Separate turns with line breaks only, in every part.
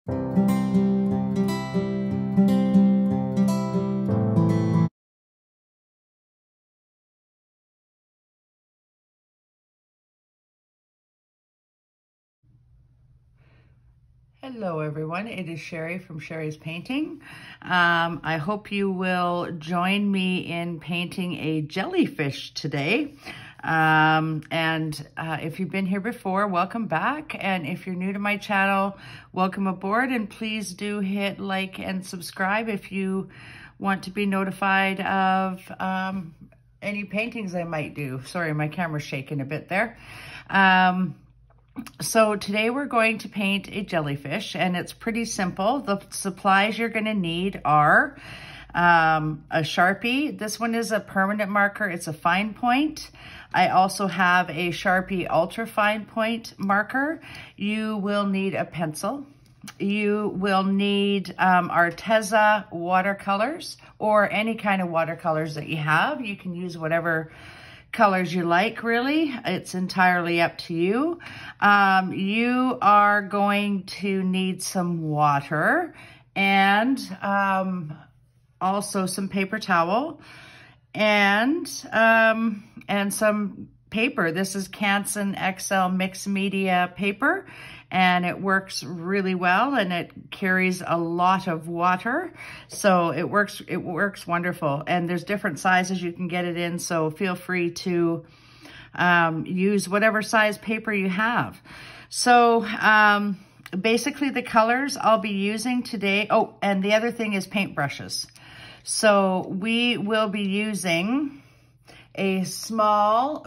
Hello everyone, it is Sharie from Sharie's Painting. I hope you will join me in painting a jellyfish today. If you've been here before, welcome back. And if you're new to my channel, welcome aboard, and please do hit like and subscribe if you want to be notified of any paintings I might do. Sorry, my camera's shaking a bit there. So today we're going to paint a jellyfish, and it's pretty simple. The supplies you're going to need are a Sharpie. This one is a permanent marker. It's a fine point. I also have a Sharpie ultra fine point marker. You will need a pencil. You will need Arteza watercolors, or any kind of watercolors that you have. You can use whatever colors you like, really. It's entirely up to you. You are going to need some water and also some paper towel and some paper. This is Canson XL mixed media paper, and it works really well, and it carries a lot of water, so it works wonderful. And there's different sizes you can get it in, so feel free to use whatever size paper you have. So basically the colors I'll be using today, oh, and the other thing is paintbrushes. So we will be using a small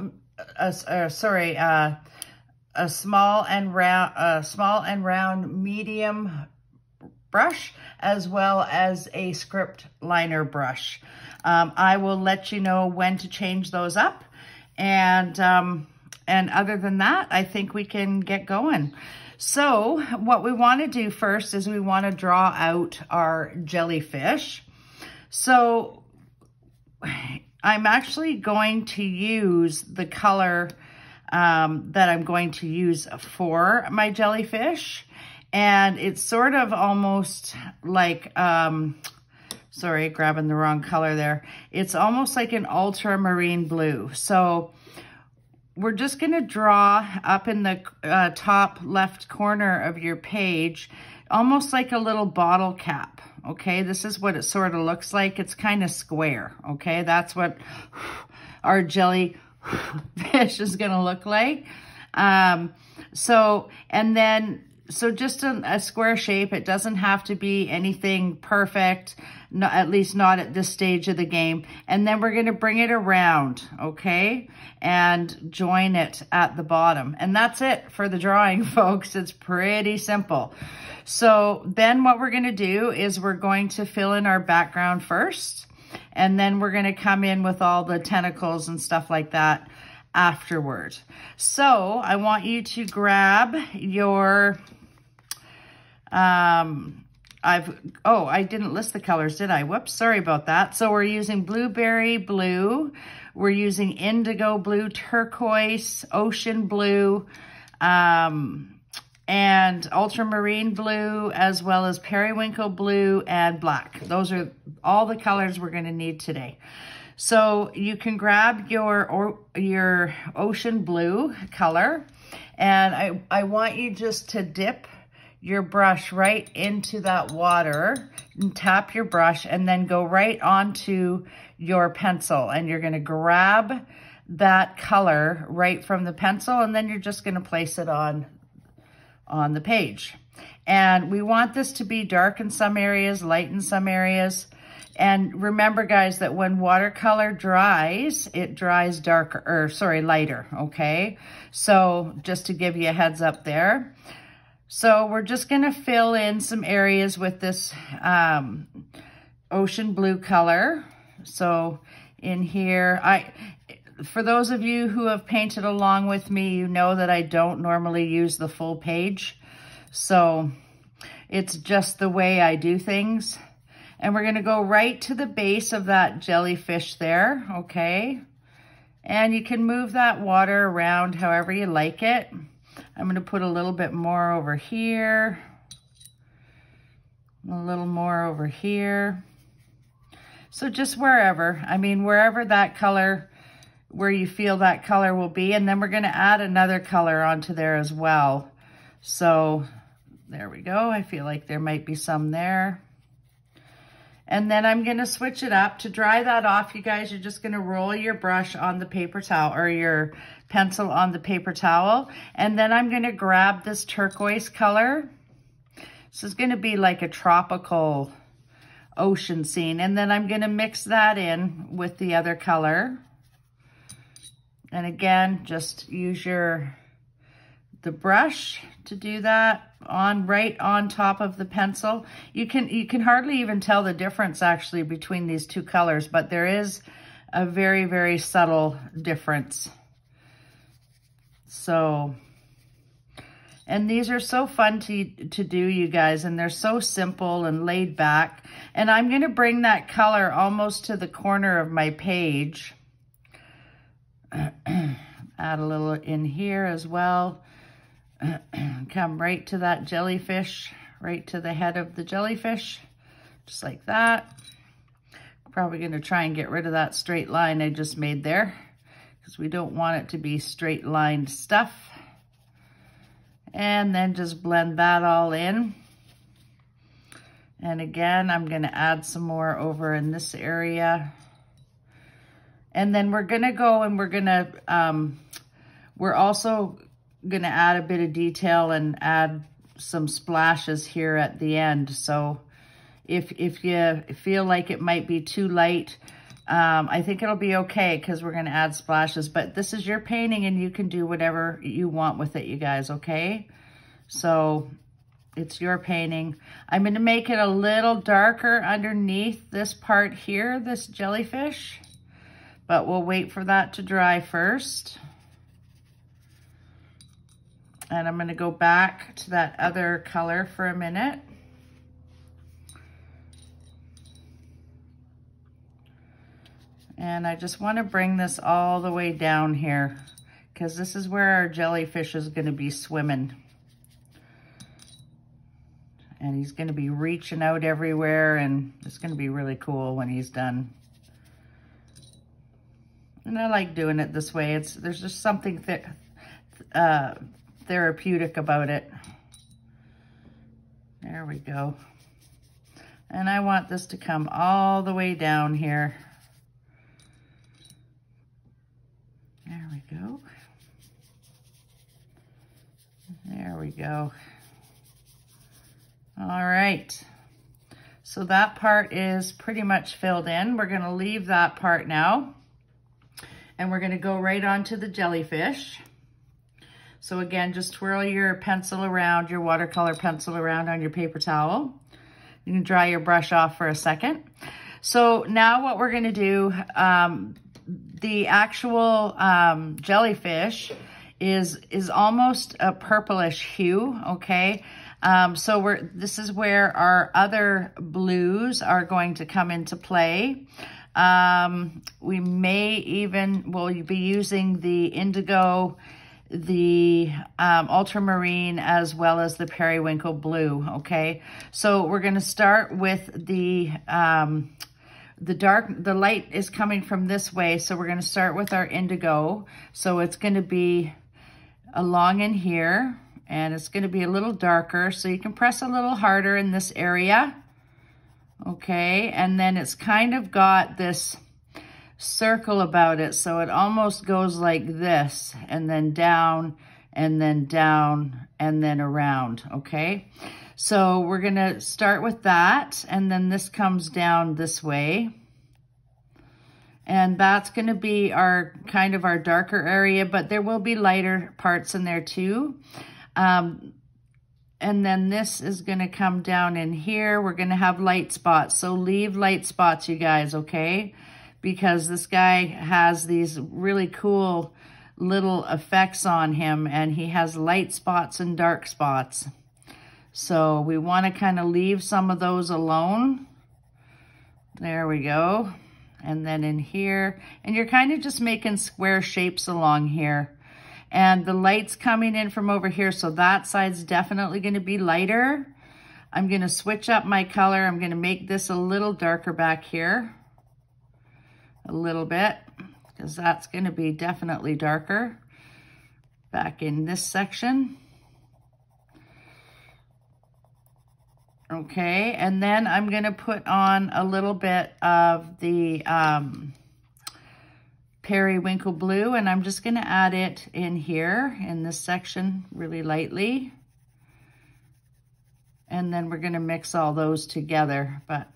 and round medium brush, as well as a script liner brush. I will let you know when to change those up, and other than that, I think we can get going. So what we want to do first is we want to draw out our jellyfish. So I'm actually going to use the color that I'm going to use for my jellyfish. And it's sort of almost like, sorry, grabbing the wrong color there. It's almost like an ultramarine blue. So we're just gonna draw up in the top left corner of your page, almost like a little bottle cap. Okay, this is what it sort of looks like. It's kind of square. Okay, that's what our jellyfish is gonna look like. So just a square shape. It doesn't have to be anything perfect, at least not at this stage of the game. And then we're gonna bring it around, okay? And join it at the bottom. And that's it for the drawing, folks. It's pretty simple. So then what we're gonna do is we're going to fill in our background first, and then we're gonna come in with all the tentacles and stuff like that afterward. So I want you to grab your, I didn't list the colors, did I? Whoops, sorry about that. So we're using blueberry blue, we're using indigo blue, turquoise, ocean blue, and ultramarine blue, as well as periwinkle blue and black. Those are all the colors we're gonna need today. So you can grab your ocean blue color, and I want you just to dip your brush right into that water and tap your brush, and then go right onto your pencil, and you're gonna grab that color right from the pencil, and then you're just gonna place it on the page. And we want this to be dark in some areas, light in some areas. And remember, guys, that when watercolor dries, it dries lighter, okay? So just to give you a heads up there. So we're just gonna fill in some areas with this ocean blue color. So in here, for those of you who have painted along with me, you know that I don't normally use the full page. So it's just the way I do things. And we're gonna go right to the base of that jellyfish there, okay? And you can move that water around however you like it. I'm gonna put a little bit more over here. A little more over here. So just wherever, I mean, wherever that color, where you feel that color will be. And then we're gonna add another color onto there as well. So there we go. I feel like there might be some there. And then I'm gonna switch it up. To dry that off, you guys, you're just gonna roll your brush on the paper towel, or your pencil on the paper towel. And then I'm gonna grab this turquoise color. This is gonna be like a tropical ocean scene. And then I'm gonna mix that in with the other color. And again, just use the brush to do that right on top of the pencil. You can hardly even tell the difference actually between these two colors, but there is a very, very subtle difference. So, and these are so fun to do, you guys, and they're so simple and laid back. And I'm gonna bring that color almost to the corner of my page. Add a little in here as well. Come right to that jellyfish, right to the head of the jellyfish, just like that. Probably gonna try and get rid of that straight line I just made there, because we don't want it to be straight lined stuff. And then just blend that all in. And again, I'm gonna add some more over in this area. And then we're gonna go and we're also gonna add a bit of detail and add some splashes here at the end. So if you feel like it might be too light, I think it'll be okay, because we're gonna add splashes. But this is your painting and you can do whatever you want with it, you guys, okay? So it's your painting. I'm gonna make it a little darker underneath this part here, this jellyfish, but we'll wait for that to dry first. And I'm gonna go back to that other color for a minute. And I just wanna bring this all the way down here, because this is where our jellyfish is gonna be swimming. And he's gonna be reaching out everywhere, and it's gonna be really cool when he's done. And I like doing it this way. There's just something therapeutic about it. There we go. And I want this to come all the way down here. There we go. There we go. All right. So that part is pretty much filled in. We're gonna leave that part now. And we're gonna go right on to the jellyfish. So again, just twirl your pencil around, your watercolor pencil around on your paper towel. You can dry your brush off for a second. So now what we're gonna do, the actual jellyfish is almost a purplish hue, okay? So this is where our other blues are going to come into play. We will be using the indigo, the ultramarine, as well as the periwinkle blue, okay? So we're gonna start with the light is coming from this way, so we're gonna start with our indigo. So it's gonna be along in here, and it's gonna be a little darker, so you can press a little harder in this area. Okay, and then it's kind of got this circle about it, so it almost goes like this, and then down, and then down, and then around, okay? So we're gonna start with that, and then this comes down this way. And that's gonna be our kind of our darker area, but there will be lighter parts in there too. And then this is gonna come down in here. We're gonna have light spots, so leave light spots, you guys, okay? Because this guy has these really cool little effects on him, and he has light spots and dark spots. So we wanna kind of leave some of those alone. There we go. And then in here, and you're kind of just making square shapes along here. And the light's coming in from over here, so that side's definitely gonna be lighter. I'm gonna switch up my color. I'm gonna make this a little darker back here, a little bit, because that's gonna be definitely darker back in this section. Okay, and then I'm gonna put on a little bit of the periwinkle blue, and I'm just gonna add it in here in this section really lightly. And then we're gonna mix all those together, but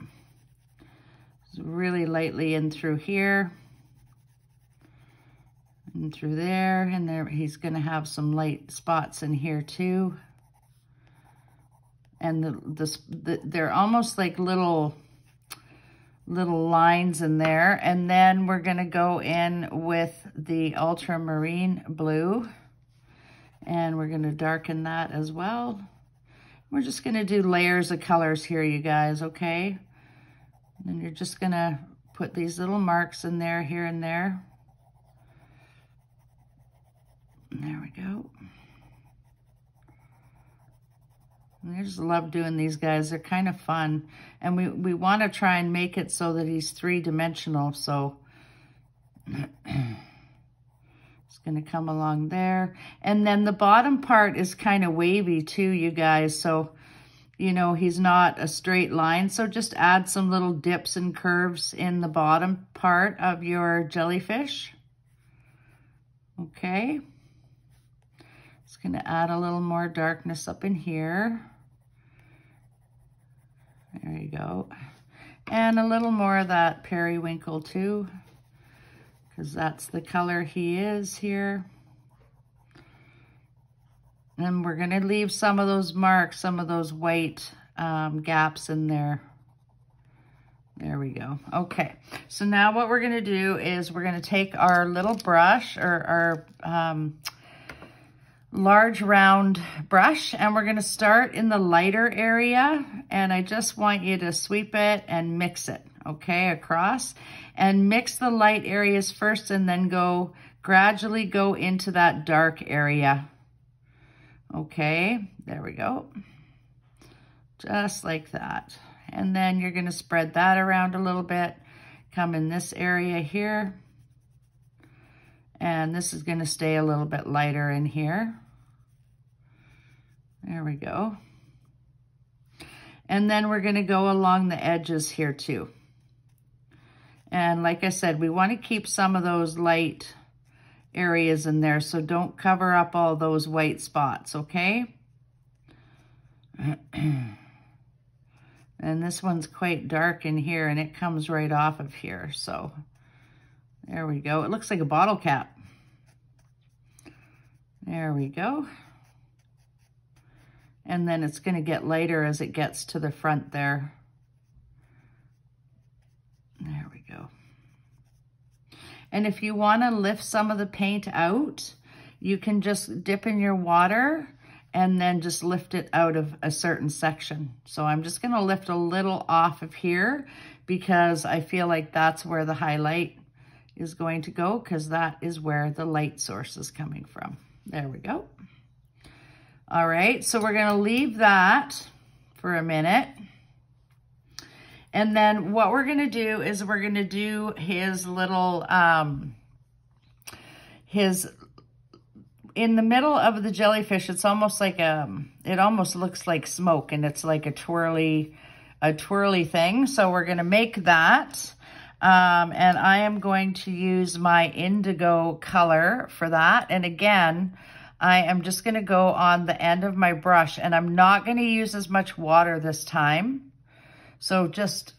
really lightly in through here and through there, and there he's gonna have some light spots in here too. And they're almost like little lines in there. And then we're gonna go in with the ultramarine blue, and we're gonna darken that as well. We're just gonna do layers of colors here, you guys, okay? And you're just gonna put these little marks in there, here and there. And there we go. I just love doing these guys. They're kind of fun. And we want to try and make it so that he's three-dimensional. So it's going to come along there. And then the bottom part is kind of wavy too, you guys. So, you know, he's not a straight line. So just add some little dips and curves in the bottom part of your jellyfish. Okay. It's going to add a little more darkness up in here. There you go. And a little more of that periwinkle too, because that's the color he is here. And we're going to leave some of those marks, some of those white gaps in there. There we go. Okay, so now what we're going to do is we're going to take our little brush, or our large round brush, and we're going to start in the lighter area, and I just want you to sweep it and mix it, okay, across, and mix the light areas first, and then gradually go into that dark area. Okay, there we go, just like that. And then you're going to spread that around a little bit, come in this area here. And this is going to stay a little bit lighter in here. There we go. And then we're going to go along the edges here too. And like I said, we want to keep some of those light areas in there, so don't cover up all those white spots, okay? And this one's quite dark in here, and it comes right off of here, so there we go. It looks like a bottle cap. There we go. And then it's going to get lighter as it gets to the front there. There we go. And if you want to lift some of the paint out, you can just dip in your water and then just lift it out of a certain section. So I'm just going to lift a little off of here because I feel like that's where the highlight is going to go, because that is where the light source is coming from. There we go. All right, so we're going to leave that for a minute. And then what we're going to do is we're going to do his little, in the middle of the jellyfish, it's almost like it almost looks like smoke, and it's like a twirly thing. So we're going to make that. And I am going to use my indigo color for that. And again, I am just going to go on the end of my brush, and I'm not going to use as much water this time. So just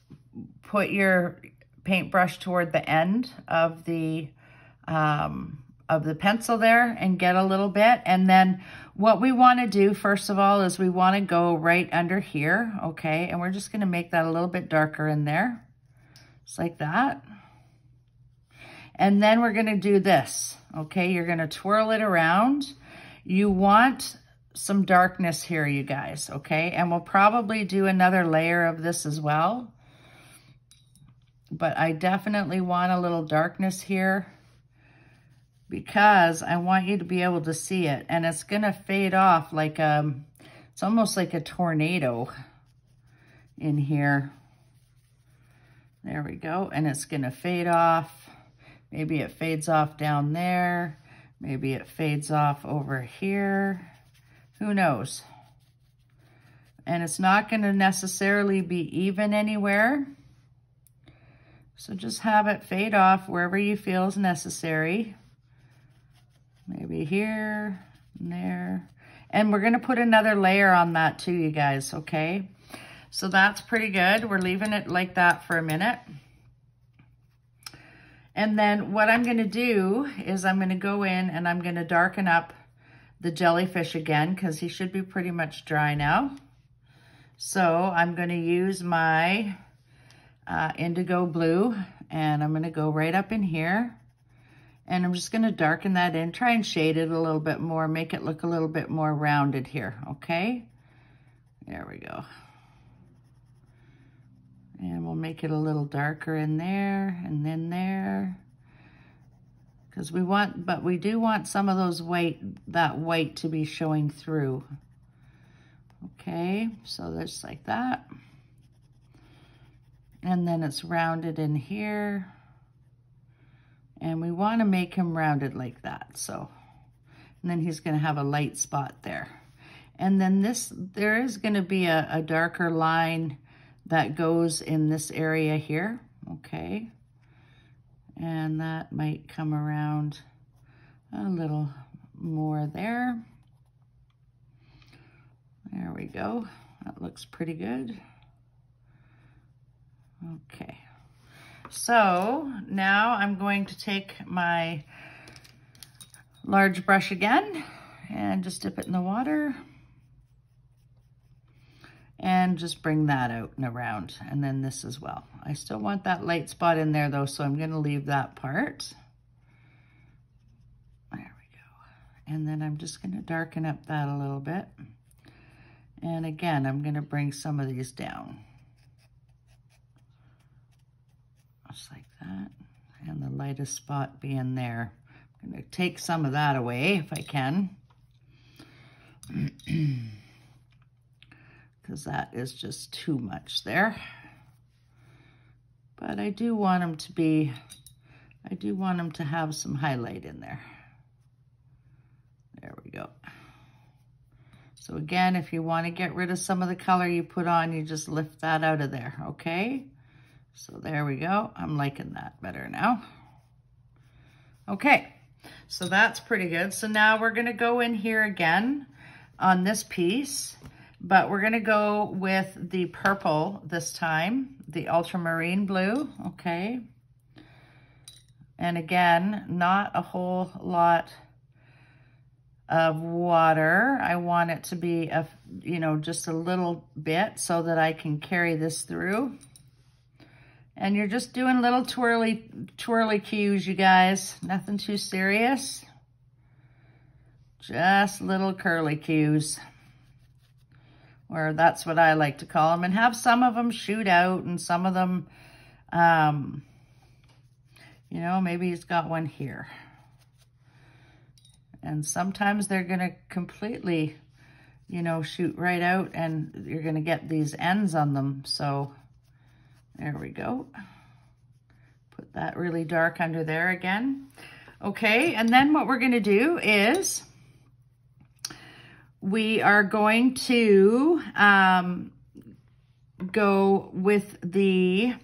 put your paintbrush toward the end of the pencil there and get a little bit. And then what we want to do first of all is we want to go right under here, okay? And we're just going to make that a little bit darker in there, just like that. And then we're going to do this, okay? You're going to twirl it around. You want some darkness here, you guys, okay? And we'll probably do another layer of this as well. But I definitely want a little darkness here because I want you to be able to see it. And it's going to fade off like it's almost like a tornado. in here. There we go. And it's gonna fade off. Maybe it fades off down there. Maybe it fades off over here. Who knows? And it's not gonna necessarily be even anywhere. So just have it fade off wherever you feel is necessary. Maybe here and there. And we're gonna put another layer on that too, you guys, okay? So that's pretty good. We're leaving it like that for a minute. And then what I'm gonna do is I'm gonna go in and I'm gonna darken up the jellyfish again because he should be pretty much dry now. So I'm gonna use my indigo blue and I'm gonna go right up in here and I'm just gonna darken that in, try and shade it a little bit more, make it look a little bit more rounded here, okay? There we go. And we'll make it a little darker in there and then there. Because we do want some of those that white to be showing through. Okay, so just like that. And then it's rounded in here. And we want to make him rounded like that. So, and then he's going to have a light spot there. And then there is going to be a darker line that goes in this area here, okay? And that might come around a little more there. There we go. That looks pretty good. Okay. So now I'm going to take my large brush again and just dip it in the water. And just bring that out and around, and then this as well. I still want that light spot in there though, so I'm gonna leave that part. There we go. And then I'm just gonna darken up that a little bit. And again, I'm gonna bring some of these down. Just like that. And the lightest spot being there. I'm gonna take some of that away if I can. Because that is just too much there. But I do want them to have some highlight in there. There we go. So again, if you want to get rid of some of the color you put on, you just lift that out of there, okay? So there we go. I'm liking that better now. Okay, so that's pretty good. So now we're gonna go in here again on this piece. But we're gonna go with the purple this time, the ultramarine blue, okay? And again, not a whole lot of water. I want it to be, just a little bit so that I can carry this through. And you're just doing little twirly cues, you guys. Nothing too serious. Just little curly cues. Or that's what I like to call them, and have some of them shoot out and some of them, maybe he's got one here. And sometimes they're gonna completely, shoot right out and you're gonna get these ends on them. So there we go. Put that really dark under there again. Okay, and then what we're gonna do is, we are going to go with the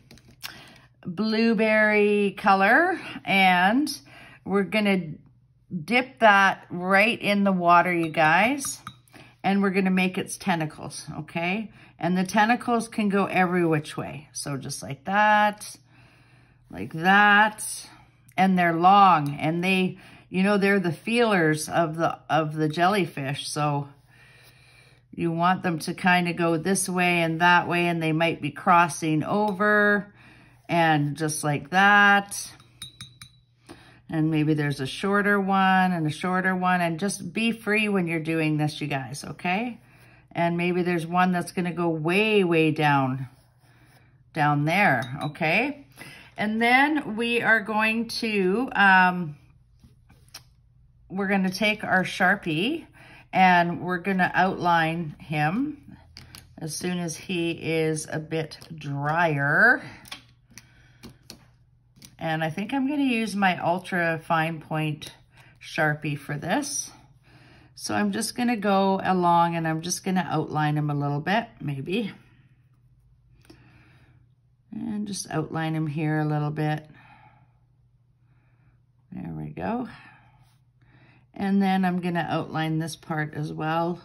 blueberry color and we're gonna dip that right in the water, you guys, and we're gonna make its tentacles, okay? And the tentacles can go every which way. So just like that, and they're long and they're the feelers of the jellyfish. So you want them to kind of go this way and that way, and they might be crossing over and just like that. And maybe there's a shorter one and a shorter one, and just be free when you're doing this, you guys, okay? And maybe there's one that's gonna go way, way down there, okay? And then we are going to, we're gonna take our Sharpie and we're gonna outline him as soon as he is a bit drier. And I think I'm going to use my ultra fine point Sharpie for this. So I'm just going to go along and I'm just going to outline him a little bit, maybe. And just outline him here a little bit. There we go. And then I'm going to outline this part as well.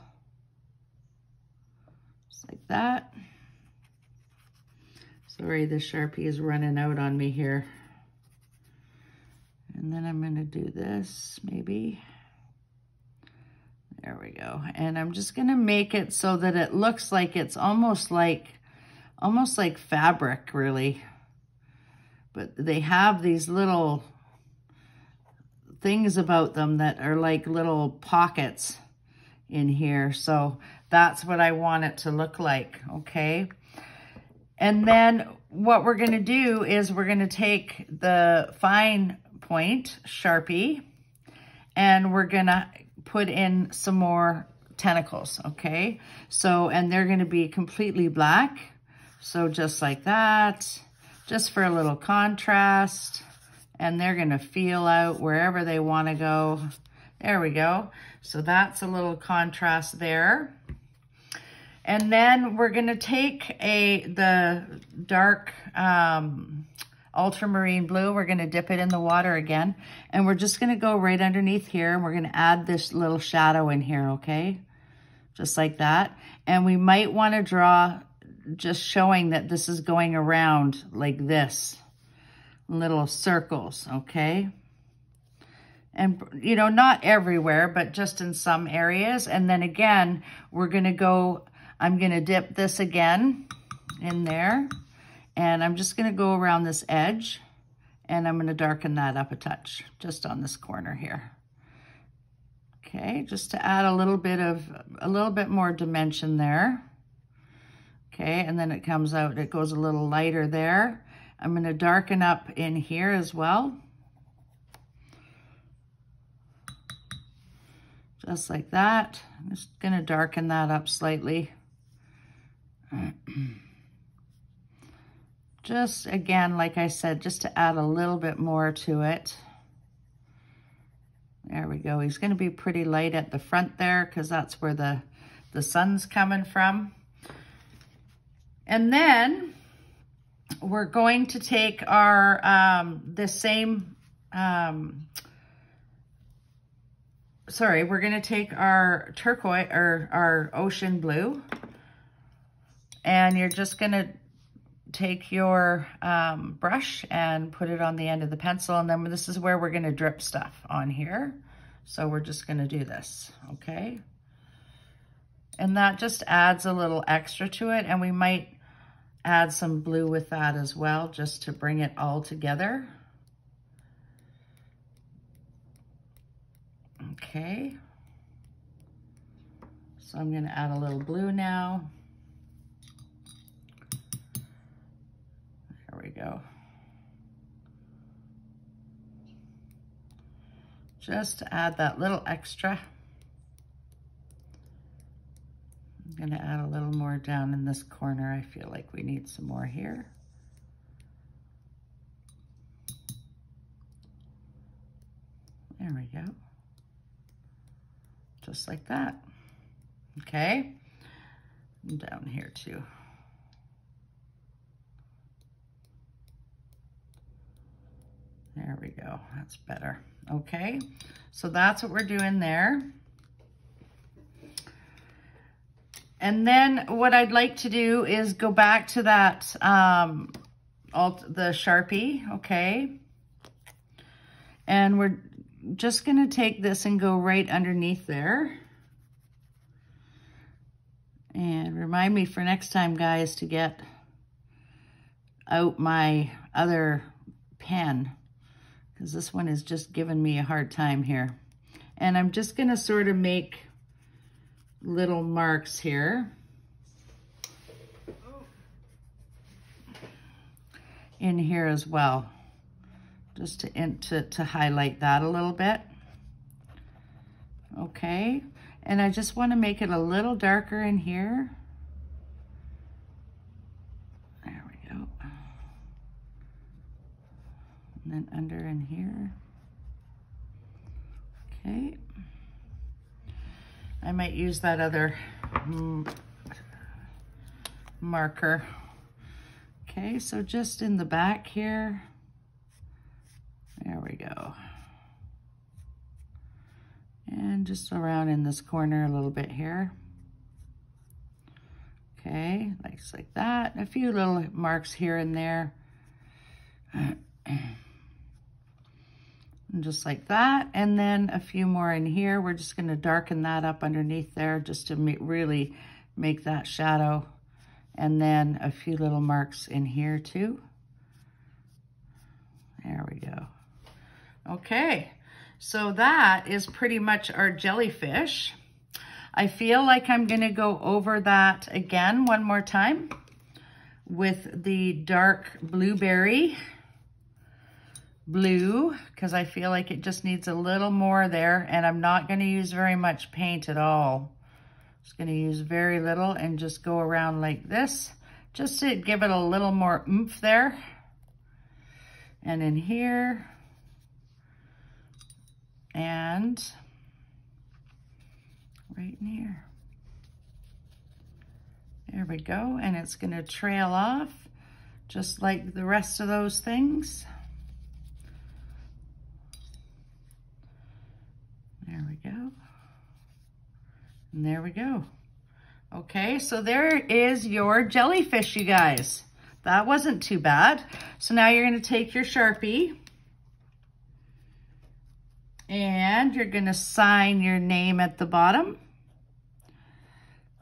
Just like that. Sorry, the Sharpie is running out on me here. And then I'm going to do this, maybe. There we go. And I'm just going to make it so that it looks like it's almost like fabric, really. But they have these little things about them that are like little pockets in here. So that's what I want it to look like, okay? And then what we're going to do is we're going to take the fine point Sharpie and we're going to put in some more tentacles, okay? So, and they're going to be completely black. So just like that, just for a little contrast. And they're going to feel out wherever they want to go. There we go. So that's a little contrast there. And then we're going to take the dark ultramarine blue. We're going to dip it in the water again. And we're just going to go right underneath here. And we're going to add this little shadow in here, okay? Just like that. And we might want to draw just showing that this is going around like this. Little circles, okay? And, you know, not everywhere, but just in some areas. And then again, we're going to go, I'm going to dip this again in there. And I'm just going to go around this edge. And I'm going to darken that up a touch, just on this corner here. Okay, just to add a little bit more dimension there. Okay, and then it comes out, it goes a little lighter there. I'm going to darken up in here as well. Just like that. I'm just going to darken that up slightly. Just again, like I said, just to add a little bit more to it. There we go. He's going to be pretty light at the front there because that's where the sun's coming from. And then we're going to take our, we're going to take our turquoise or our ocean blue, and you're just going to take your brush and put it on the end of the pencil. And then this is where we're going to drip stuff on here. So we're just going to do this. Okay. And that just adds a little extra to it. And we might add some blue with that as well, just to bring it all together. Okay. So I'm going to add a little blue now. There we go. Just to add that little extra. I'm going to add a little more down in this corner. I feel like we need some more here. There we go. Just like that. Okay. And down here too. There we go. That's better. Okay. So that's what we're doing there. And then what I'd like to do is go back to that, the Sharpie, okay? And we're just gonna take this and go right underneath there. And remind me for next time, guys, to get out my other pen, because this one is just giving me a hard time here. And I'm just gonna sort of make little marks here in here as well, just to highlight that a little bit. Okay, and I just want to make it a little darker in here. And then under in here. Okay. I might use that other marker. Okay, so just in the back here. There we go. And just around in this corner a little bit here. Okay, like that. A few little marks here and there. And just like that. And then a few more in here. We're just going to darken that up underneath there just to really make that shadow. And then a few little marks in here too. There we go. Okay, so that is pretty much our jellyfish. I feel like I'm going to go over that again one more time with the dark blueberry blue, because I feel like it just needs a little more there, and I'm not going to use very much paint at all. Just going to use very little and just go around like this, just to give it a little more oomph there. And in here, and right in here. There we go, and it's going to trail off just like the rest of those things. There we go. And there we go. Okay, so there is your jellyfish, you guys. That wasn't too bad. So now you're going to take your Sharpie and you're going to sign your name at the bottom.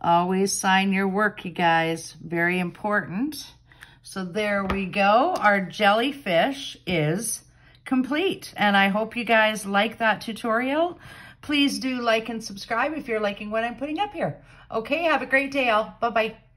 Always sign your work, you guys. Very important. So there we go. Our jellyfish is complete. And I hope you guys like that tutorial. Please do like and subscribe if you're liking what I'm putting up here. Okay, have a great day, all. Bye-bye.